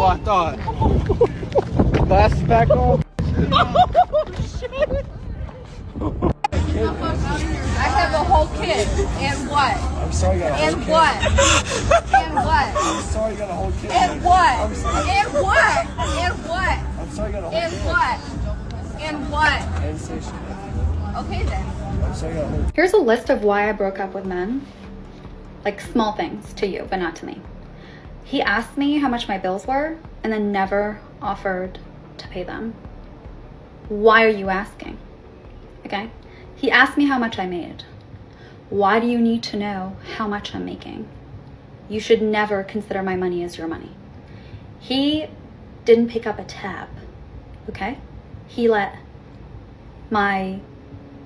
I thought. Glasses back on. Oh, shit. I have a whole kid. And what? I'm sorry you got a whole And kid. what? And what? I'm sorry you got a whole kid. And what? I'm sorry. And what? And what? I'm sorry you got a whole And kid. what? And what? I didn't say shit. Okay then. I'm sorry you got a whole kid. Here's a list of why I broke up with men. Like small things to you, but not to me. He asked me how much my bills were and then never offered to pay them. Why are you asking? Okay? He asked me how much I made. Why do you need to know how much I'm making? You should never consider my money as your money. He didn't pick up a tab, okay? He let my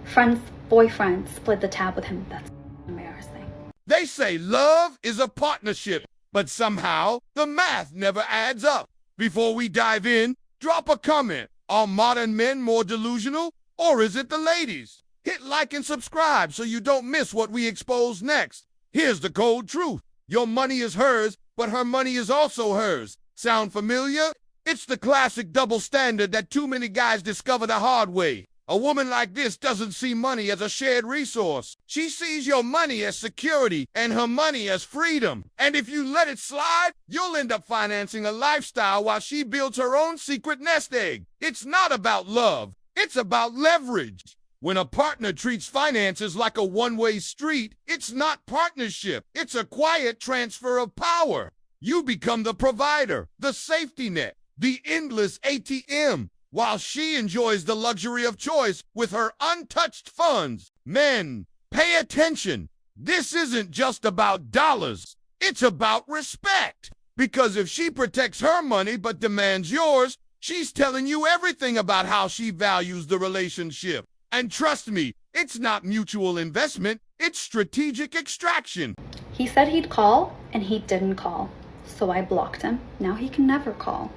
friend's boyfriend split the tab with him. That's embarrassing. They say love is a partnership, but somehow the math never adds up. Before we dive in, drop a comment. Are modern men more delusional, or is it the ladies? Hit like and subscribe so you don't miss what we expose next. Here's the cold truth. Your money is hers, but her money is also hers. Sound familiar? It's the classic double standard that too many guys discover the hard way. A woman like this doesn't see money as a shared resource. She sees your money as security and her money as freedom. And if you let it slide, you'll end up financing a lifestyle while she builds her own secret nest egg. It's not about love. It's about leverage. When a partner treats finances like a one-way street, it's not partnership. It's a quiet transfer of power. You become the provider, the safety net, the endless ATM, while she enjoys the luxury of choice with her untouched funds. Men, pay attention. This isn't just about dollars. It's about respect. Because if she protects her money but demands yours, she's telling you everything about how she values the relationship. And trust me, it's not mutual investment, it's strategic extraction. He said he'd call, and he didn't call. So I blocked him. Now he can never call.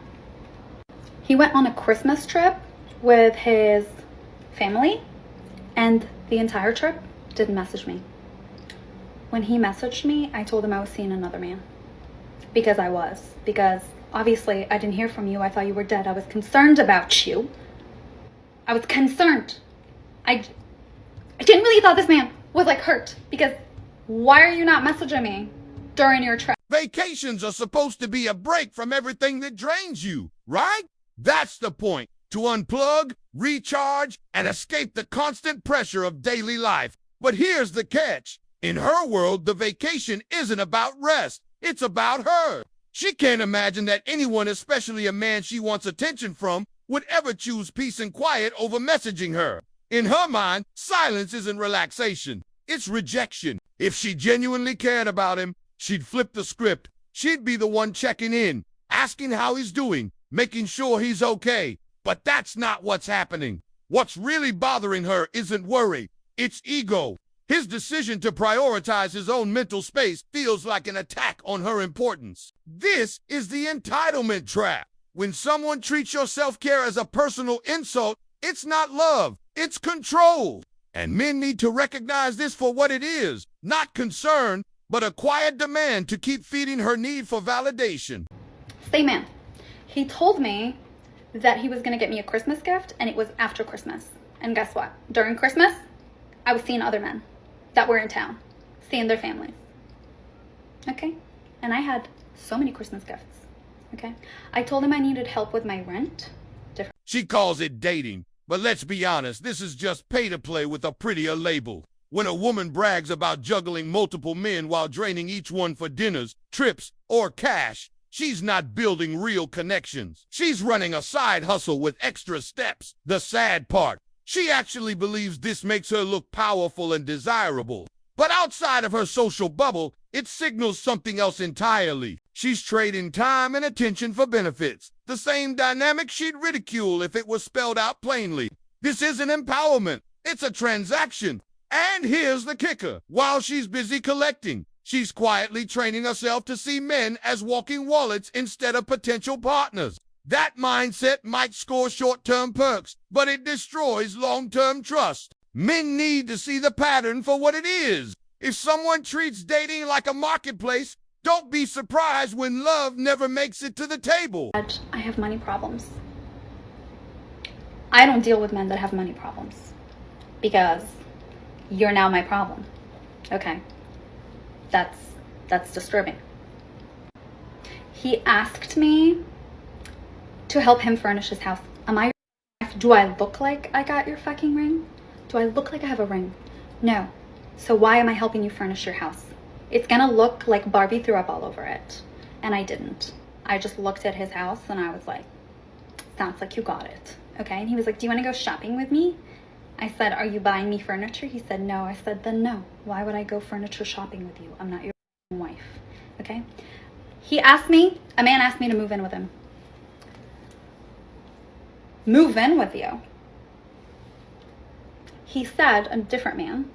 He went on a Christmas trip with his family, and the entire trip didn't message me. When he messaged me, I told him I was seeing another man. Because I was. Because obviously I didn't hear from you. I thought you were dead. I was concerned about you. I was concerned. I genuinely thought this man was like hurt. Because why are you not messaging me during your trip? Vacations are supposed to be a break from everything that drains you, right? That's the point. To unplug, recharge, and escape the constant pressure of daily life. But here's the catch. In her world, the vacation isn't about rest. It's about her. She can't imagine that anyone, especially a man she wants attention from, would ever choose peace and quiet over messaging her. In her mind, silence isn't relaxation. It's rejection. If she genuinely cared about him, she'd flip the script. She'd be the one checking in, asking how he's doing, making sure he's okay. But that's not what's happening. What's really bothering her isn't worry. It's ego. His decision to prioritize his own mental space feels like an attack on her importance. This is the entitlement trap. When someone treats your self-care as a personal insult, it's not love, it's control. And men need to recognize this for what it is, not concern, but a quiet demand to keep feeding her need for validation. Same man. He told me that he was going to get me a Christmas gift, and it was after Christmas. And guess what? During Christmas, I was seeing other men that were in town, seeing their families. Okay? And I had so many Christmas gifts. Okay? I told him I needed help with my rent. She calls it dating, but let's be honest, this is just pay to play with a prettier label. When a woman brags about juggling multiple men while draining each one for dinners, trips, or cash, she's not building real connections. She's running a side hustle with extra steps. The sad part, she actually believes this makes her look powerful and desirable. But outside of her social bubble, it signals something else entirely. She's trading time and attention for benefits. The same dynamic she'd ridicule if it was spelled out plainly. This isn't empowerment. It's a transaction. And here's the kicker. While she's busy collecting, she's quietly training herself to see men as walking wallets instead of potential partners. That mindset might score short-term perks, but it destroys long-term trust. Men need to see the pattern for what it is. If someone treats dating like a marketplace, Don't be surprised when love never makes it to the table. I have money problems. I don't deal with men that have money problems because you're now my problem. Okay. That's disturbing. He asked me to help him furnish his house. Do I look like I got your fucking ring? Do I look like I have a ring? No. So why am I helping you furnish your house? It's gonna look like Barbie threw up all over it. And I didn't. I just looked at his house and I was like, sounds like you got it. Okay, and he was like, do you wanna go shopping with me? I said, are you buying me furniture? He said, no. I said, then no. Why would I go furniture shopping with you? I'm not your wife, okay? A man asked me to move in with him. Move in with you? He said, a different man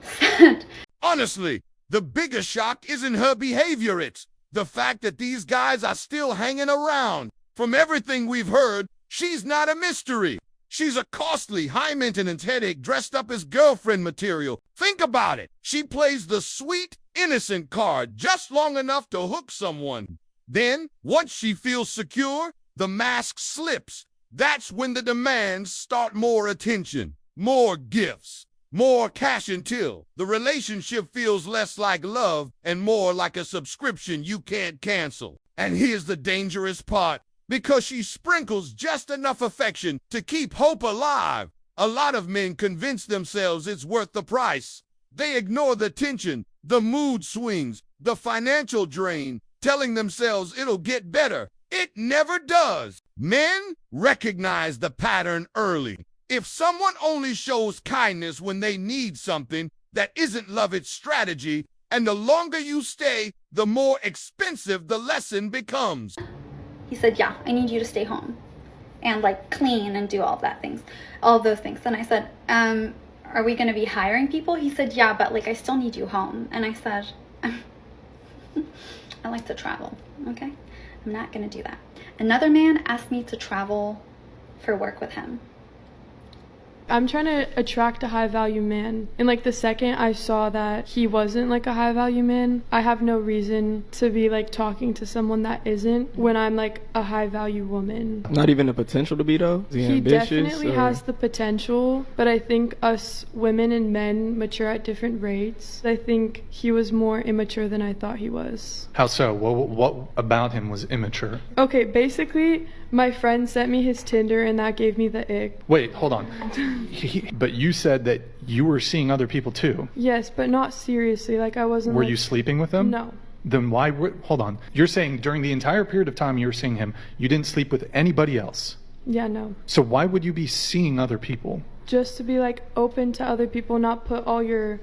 said, honestly, the biggest shock isn't her behavior, it's the fact that these guys are still hanging around. From everything we've heard, she's not a mystery. She's a costly, high-maintenance headache dressed up as girlfriend material. Think about it. She plays the sweet, innocent card just long enough to hook someone. Then, once she feels secure, the mask slips. That's when the demands start: more attention, more gifts, more cash until the relationship feels less like love and more like a subscription you can't cancel. And here's the dangerous part. Because she sprinkles just enough affection to keep hope alive, a lot of men convince themselves it's worth the price. They ignore the tension, the mood swings, the financial drain, telling themselves it'll get better. It never does. Men recognize the pattern early. If someone only shows kindness when they need something, that isn't love, it's strategy, and the longer you stay, the more expensive the lesson becomes. he said, yeah, I need you to stay home and like clean and do all of those things. And I said, are we going to be hiring people? He said, yeah, but like I still need you home. And I said, I like to travel, okay? I'm not going to do that. Another man asked me to travel for work with him. I'm trying to attract a high value man, and like the second I saw that he wasn't like a high value man, I have no reason to be like talking to someone that isn't when I'm like a high value woman. Not even the potential to be though? Is he ambitious, definitely has the potential, but I think us women and men mature at different rates. I think he was more immature than I thought he was. How so? What about him was immature? Okay, basically my friend sent me his Tinder and that gave me the ick. Wait, hold on. But you said that you were seeing other people too. Yes, but not seriously. Like I wasn't. Were like, you sleeping with them? No. Then why? Hold on. You're saying during the entire period of time you were seeing him, you didn't sleep with anybody else? Yeah, no. So why would you be seeing other people? Just to be like open to other people, not put all your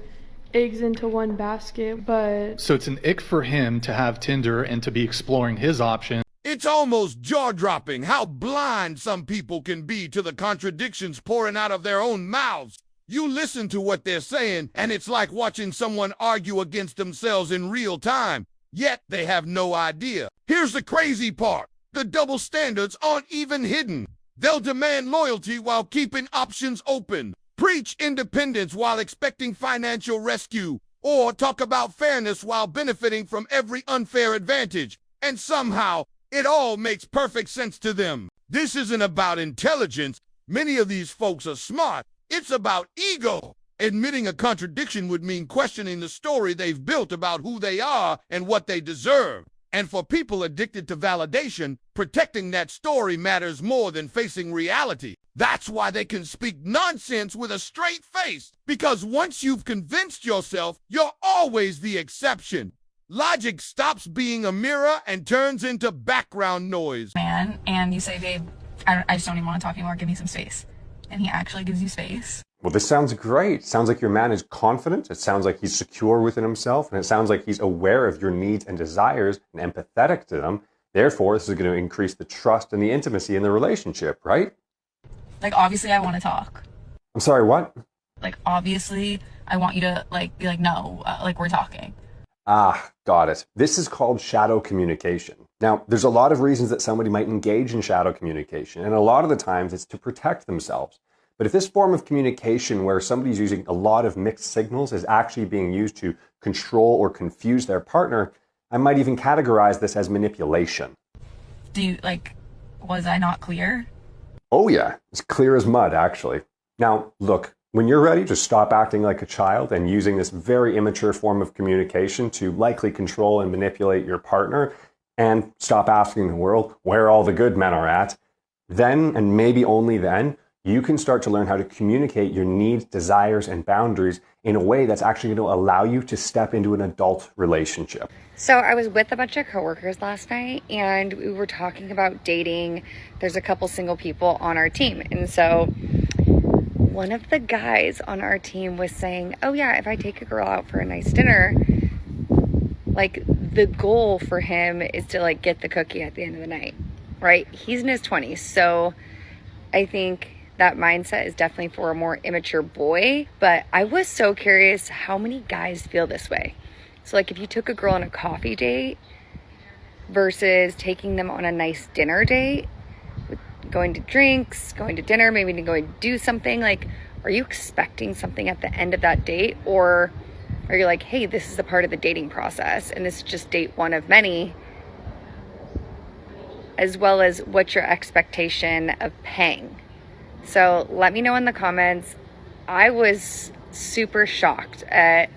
eggs into one basket. But so it's an ick for him to have Tinder and to be exploring his options. It's almost jaw-dropping how blind some people can be to the contradictions pouring out of their own mouths. You listen to what they're saying, and it's like watching someone argue against themselves in real time, yet they have no idea. Here's the crazy part. The double standards aren't even hidden. They'll demand loyalty while keeping options open, preach independence while expecting financial rescue, or talk about fairness while benefiting from every unfair advantage. And somehow, it all makes perfect sense to them. This isn't about intelligence. Many of these folks are smart. It's about ego. Admitting a contradiction would mean questioning the story they've built about who they are and what they deserve. And for people addicted to validation, protecting that story matters more than facing reality. That's why they can speak nonsense with a straight face. Because once you've convinced yourself, you're always the exception. Logic stops being a mirror and turns into background noise. Man, and you say, babe, I just don't even want to talk anymore, give me some space. And he actually gives you space. Well, this sounds great. Sounds like your man is confident. It sounds like he's secure within himself. And it sounds like he's aware of your needs and desires and empathetic to them. Therefore, this is going to increase the trust and the intimacy in the relationship, right? Like, obviously, I want to talk. I'm sorry, what? Like, obviously, I want you to, like, be like, no, like, we're talking. Ah, got it. This is called shadow communication. Now, there's a lot of reasons that somebody might engage in shadow communication, and a lot of the times it's to protect themselves. But if this form of communication where somebody's using a lot of mixed signals is actually being used to control or confuse their partner, I might even categorize this as manipulation. Do you, was I not clear? Oh yeah, it's clear as mud, actually. Now, look, when you're ready to stop acting like a child and using this very immature form of communication to likely control and manipulate your partner, and stop asking the world where all the good men are at, then, and maybe only then, you can start to learn how to communicate your needs, desires, and boundaries in a way that's actually going to allow you to step into an adult relationship. So I was with a bunch of coworkers last night and we were talking about dating. There's a couple single people on our team. And so one of the guys on our team was saying, oh yeah, if I take a girl out for a nice dinner, the goal for him is to get the cookie at the end of the night, right? He's in his 20s. So I think that mindset is definitely for a more immature boy. But I was so curious how many guys feel this way. So if you took a girl on a coffee date versus taking them on a nice dinner date, going to drinks, going to dinner, maybe going to do something, are you expecting something at the end of that date? Or are you like, hey, this is a part of the dating process and this is just date one of many? As well as what's your expectation of paying? So let me know in the comments. I was super shocked at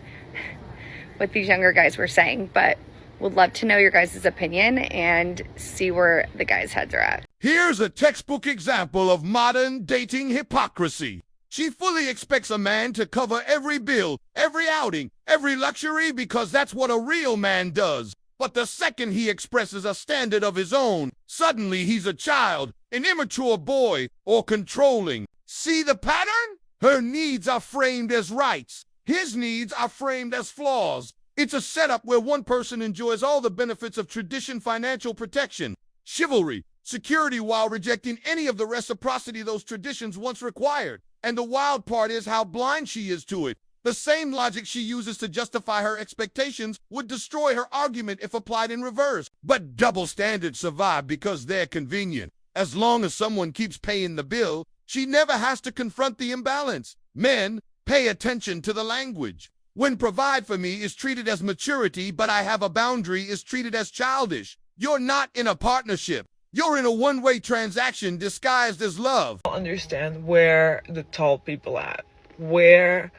what these younger guys were saying, but would love to know your guys' opinion and see where the guys' heads are at. Here's a textbook example of modern dating hypocrisy. She fully expects a man to cover every bill, every outing, every luxury because that's what a real man does. But the second he expresses a standard of his own, suddenly he's a child, an immature boy, or controlling. See the pattern? Her needs are framed as rights. His needs are framed as flaws. It's a setup where one person enjoys all the benefits of tradition, financial protection, chivalry, security, while rejecting any of the reciprocity those traditions once required. And the wild part is how blind she is to it. The same logic she uses to justify her expectations would destroy her argument if applied in reverse. But double standards survive because they're convenient. As long as someone keeps paying the bill, she never has to confront the imbalance. Men, pay attention to the language. When provide for me is treated as maturity, but I have a boundary is treated as childish. You're not in a partnership. You're in a one-way transaction disguised as love. I don't understand where the tall people at. Where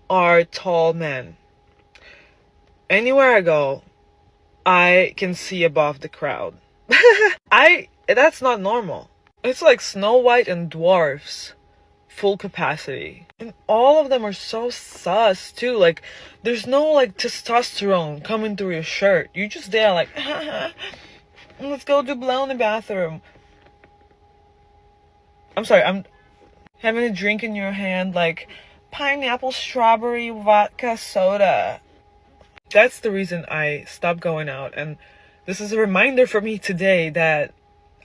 are tall men? Anywhere I go, I can see above the crowd. That's not normal. It's like Snow White and dwarfs. Full capacity. And all of them are so sus too. There's no testosterone coming through your shirt. You're just there let's go do blow in the bathroom. I'm sorry, I'm having a drink in your hand pineapple, strawberry, vodka, soda. That's the reason I stopped going out, and this is a reminder for me today that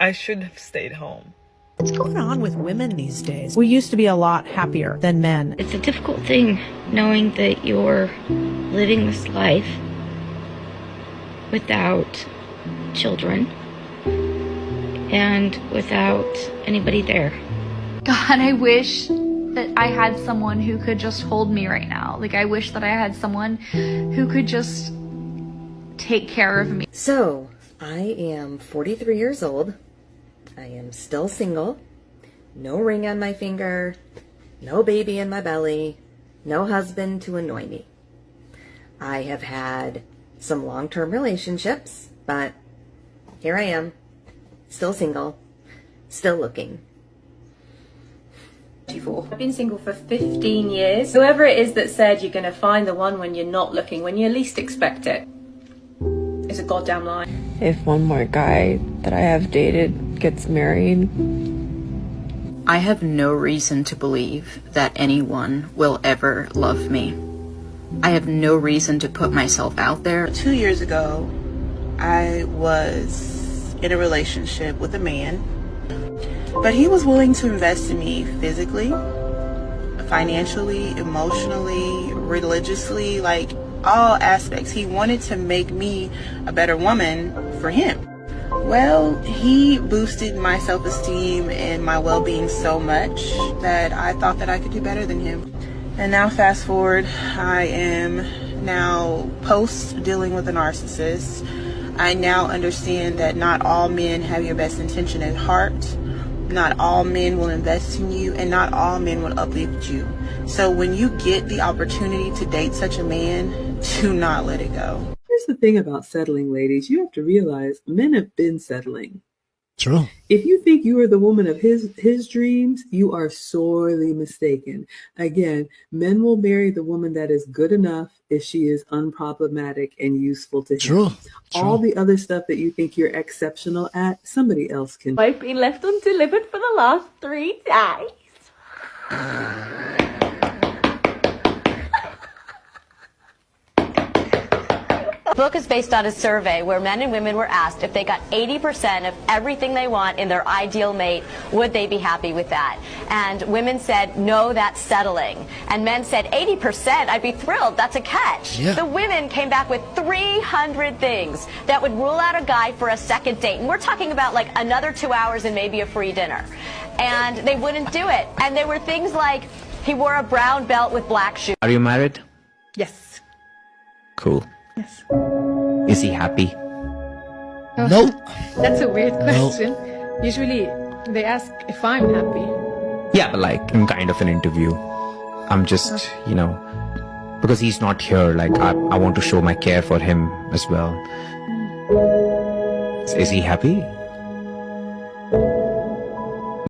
I should have stayed home. What's going on with women these days? We used to be a lot happier than men. It's a difficult thing knowing that you're living this life without children and without anybody there. God, I wish that I had someone who could just hold me right now. I wish that I had someone who could just take care of me. So, I am 43 years old. I am still single, no ring on my finger, no baby in my belly, no husband to annoy me. I have had some long-term relationships, but here I am, still single, still looking. I've been single for 15 years. Whoever it is that said you're going to find the one when you're not looking, when you least expect it, is a goddamn lie. If one more guy that I have dated gets married, I have no reason to believe that anyone will ever love me. I have no reason to put myself out there. 2 years ago, I was in a relationship with a man, but he was willing to invest in me physically, financially, emotionally, religiously, all aspects. He wanted to make me a better woman for him. Well, he boosted my self-esteem and my well-being so much that I thought that I could do better than him. And now fast forward, I am Now, post dealing with a narcissist, I now understand that not all men have your best intention at heart. Not all men will invest in you, and not all men will uplift you. So when you get the opportunity to date such a man, do not let it go. Here's the thing about settling, ladies. You have to realize men have been settling. True. If you think you are the woman of his dreams, you are sorely mistaken. Again, men will marry the woman that is good enough if she is unproblematic and useful to him. True. All the other stuff that you think you're exceptional at, somebody else can. I've been left undelivered for the last 3 days. The book is based on a survey where men and women were asked if they got 80% of everything they want in their ideal mate, would they be happy with that? And women said, no, that's settling. And men said, 80%, I'd be thrilled, that's a catch. Yeah. The women came back with 300 things that would rule out a guy for a second date. And we're talking about like another 2 hours and maybe a free dinner. And they wouldn't do it. And there were things like, he wore a brown belt with black shoes. Are you married? Yes. Cool. Yes. Is he happy? Oh, Nope. That's a weird question. Usually they ask if I'm happy. Yeah, but like in kind of an interview. I'm just, you know, because he's not here, like I want to show my care for him as well. Is he happy?